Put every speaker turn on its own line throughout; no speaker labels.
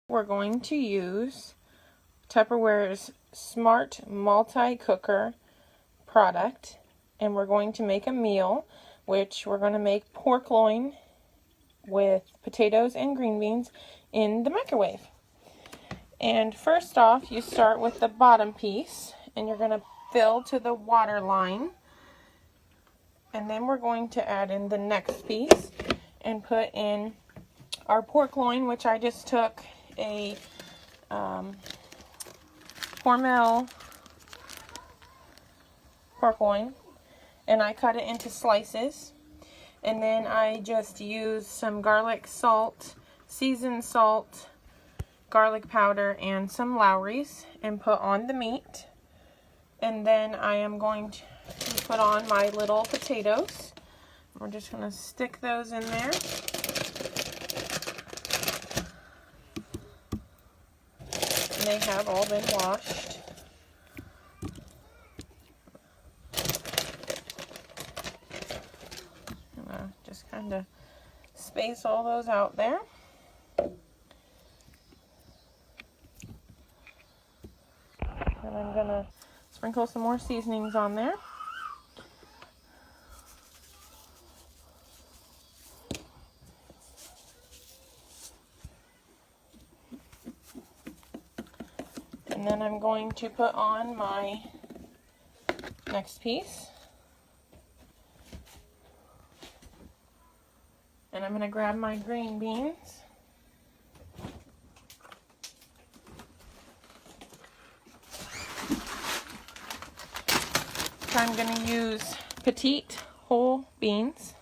We're going to use Tupperware's Smart Multi-Cooker product, and we're going to make a meal, which we're going to make pork loin with potatoes and green beans in the microwave. And first off, you start with the bottom piece, and you're going to fill to the water line. And then we're going to add in the next piece and put in our pork loin, which I just took a Hormel pork loin and I cut it into slices. And then I just used some garlic salt, seasoned salt, garlic powder, and some Lowry's and put on the meat. And then I am going to put on my little potatoes. We're just going to stick those in there. And they have all been washed. Just kind of space all those out there. And I'm going to sprinkle some more seasonings on there. And then I'm going to put on my next piece. And I'm going to grab my green beans. So I'm going to use petite whole beans.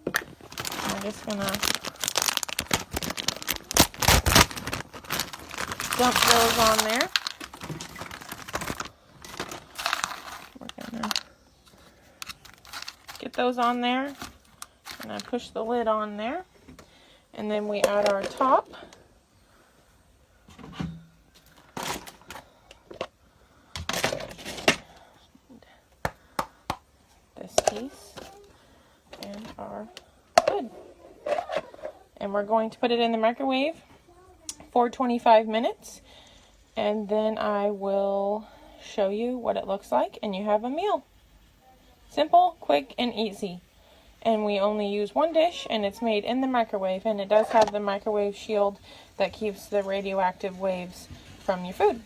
I'm just going to dump those on there. We're going to get those on there, and I push the lid on there, and then we add our top. This piece and our lid. And we're going to put it in the microwave for 25 minutes, and then I will show you what it looks like, and you have a meal. Simple, quick, and easy. And we only use one dish, and it's made in the microwave, and it does have the microwave shield that keeps the radioactive waves from your food.